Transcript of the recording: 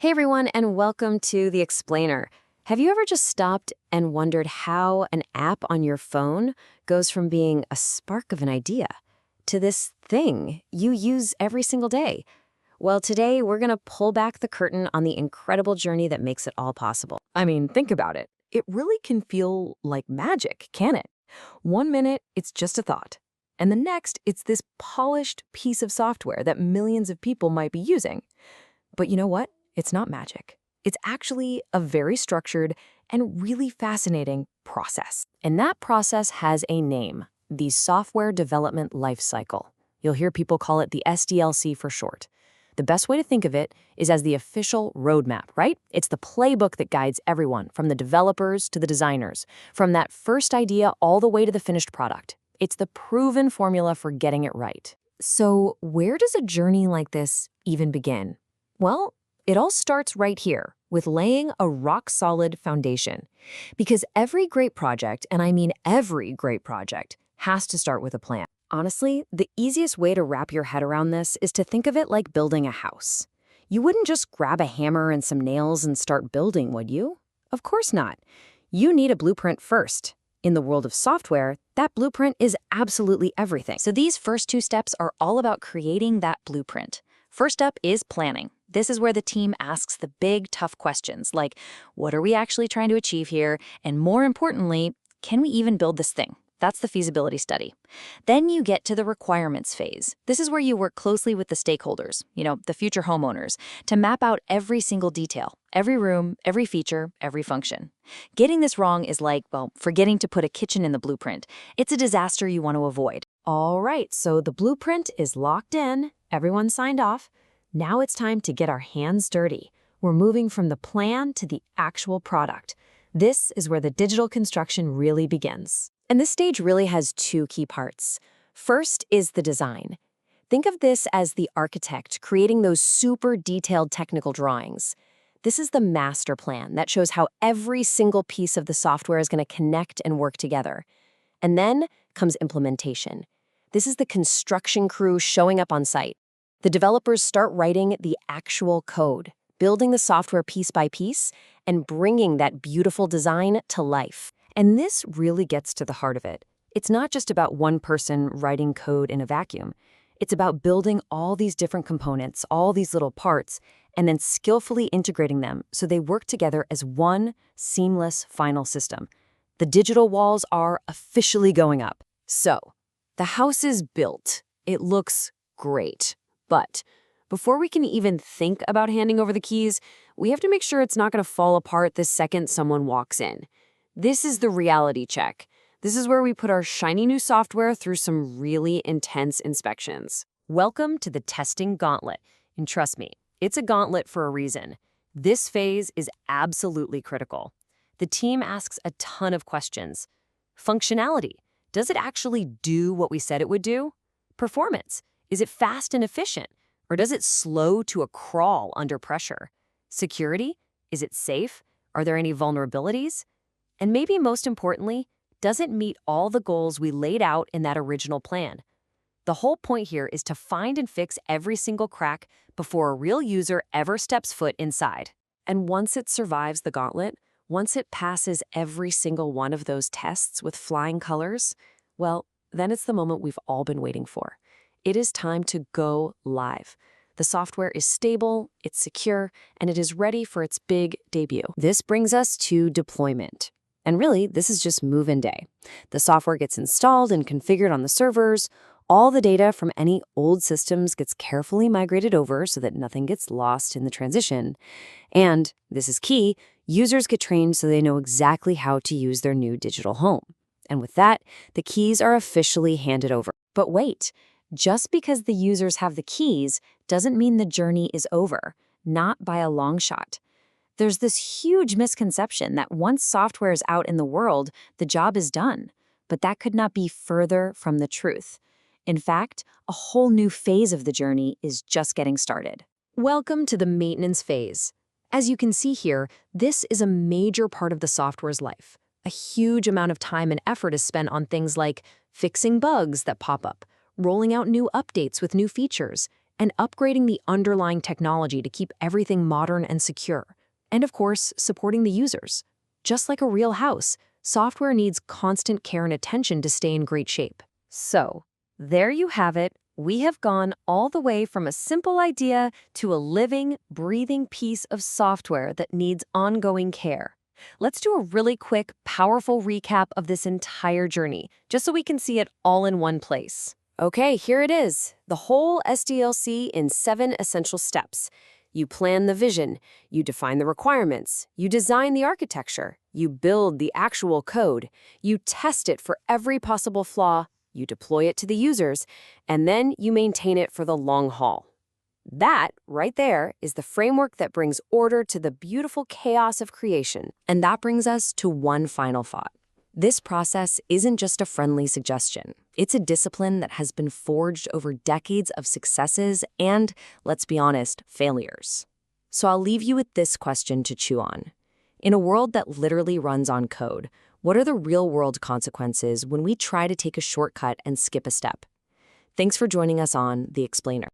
Hey everyone, and welcome to The Explainer. Have you ever just stopped and wondered how an app on your phone goes from being a spark of an idea to this thing you use every single day? Well, today we're going to pull back the curtain on the incredible journey that makes it all possible. I mean, think about it. It really can feel like magic, can it? One minute, it's just a thought. And the next, it's this polished piece of software that millions of people might be using. But you know what? It's not magic. It's actually a very structured and really fascinating process. And that process has a name, the software development lifecycle. You'll hear people call it the SDLC for short. The best way to think of it is as the official roadmap, right? It's the playbook that guides everyone, from the developers to the designers, from that first idea all the way to the finished product. It's the proven formula for getting it right. So where does a journey like this even begin? Well, it all starts right here with laying a rock-solid foundation. Because every great project, and I mean every great project, has to start with a plan. Honestly, the easiest way to wrap your head around this is to think of it like building a house. You wouldn't just grab a hammer and some nails and start building, would you? Of course not. You need a blueprint first. In the world of software, that blueprint is absolutely everything. So these first two steps are all about creating that blueprint. First up is planning. This is where the team asks the big, tough questions like, what are we actually trying to achieve here? And more importantly, can we even build this thing? That's the feasibility study. Then you get to the requirements phase. This is where you work closely with the stakeholders, the future homeowners, to map out every single detail, every room, every feature, every function. Getting this wrong is like, forgetting to put a kitchen in the blueprint. It's a disaster you want to avoid. All right, so the blueprint is locked in, everyone signed off. Now it's time to get our hands dirty. We're moving from the plan to the actual product. This is where the digital construction really begins. And this stage really has two key parts. First is the design. Think of this as the architect creating those super detailed technical drawings. This is the master plan that shows how every single piece of the software is going to connect and work together. And then comes implementation. This is the construction crew showing up on site. The developers start writing the actual code, building the software piece by piece, and bringing that beautiful design to life. And this really gets to the heart of it. It's not just about one person writing code in a vacuum. It's about building all these different components, all these little parts, and then skillfully integrating them so they work together as one seamless final system. The digital walls are officially going up. So, the house is built. It looks great. But before we can even think about handing over the keys, we have to make sure it's not going to fall apart the second someone walks in. This is the reality check. This is where we put our shiny new software through some really intense inspections. Welcome to the testing gauntlet. And trust me, it's a gauntlet for a reason. This phase is absolutely critical. The team asks a ton of questions. Functionality. Does it actually do what we said it would do? Performance. Is it fast and efficient? Or does it slow to a crawl under pressure? Security? Is it safe? Are there any vulnerabilities? And maybe most importantly, does it meet all the goals we laid out in that original plan? The whole point here is to find and fix every single crack before a real user ever steps foot inside. And once it survives the gauntlet, once it passes every single one of those tests with flying colors, well, then it's the moment we've all been waiting for. It is time to go live. The software is stable, it's secure, and it is ready for its big debut. This brings us to deployment. And really, this is just move-in day. The software gets installed and configured on the servers. All the data from any old systems gets carefully migrated over so that nothing gets lost in the transition. And, this is key, users get trained so they know exactly how to use their new digital home. And with that, the keys are officially handed over. But wait. Just because the users have the keys doesn't mean the journey is over, not by a long shot. There's this huge misconception that once software is out in the world, the job is done. But that could not be further from the truth. In fact, a whole new phase of the journey is just getting started. Welcome to the maintenance phase. As you can see here, this is a major part of the software's life. A huge amount of time and effort is spent on things like fixing bugs that pop up, rolling out new updates with new features, and upgrading the underlying technology to keep everything modern and secure. And of course, supporting the users. Just like a real house, software needs constant care and attention to stay in great shape. So, there you have it. We have gone all the way from a simple idea to a living, breathing piece of software that needs ongoing care. Let's do a really quick, powerful recap of this entire journey, just so we can see it all in one place. Okay, here it is. The whole SDLC in 7 essential steps. You plan the vision, you define the requirements, you design the architecture, you build the actual code, you test it for every possible flaw, you deploy it to the users, and then you maintain it for the long haul. That, right there, is the framework that brings order to the beautiful chaos of creation. And that brings us to one final thought. This process isn't just a friendly suggestion. It's a discipline that has been forged over decades of successes and, let's be honest, failures. So I'll leave you with this question to chew on. In a world that literally runs on code, what are the real-world consequences when we try to take a shortcut and skip a step? Thanks for joining us on The Explainer.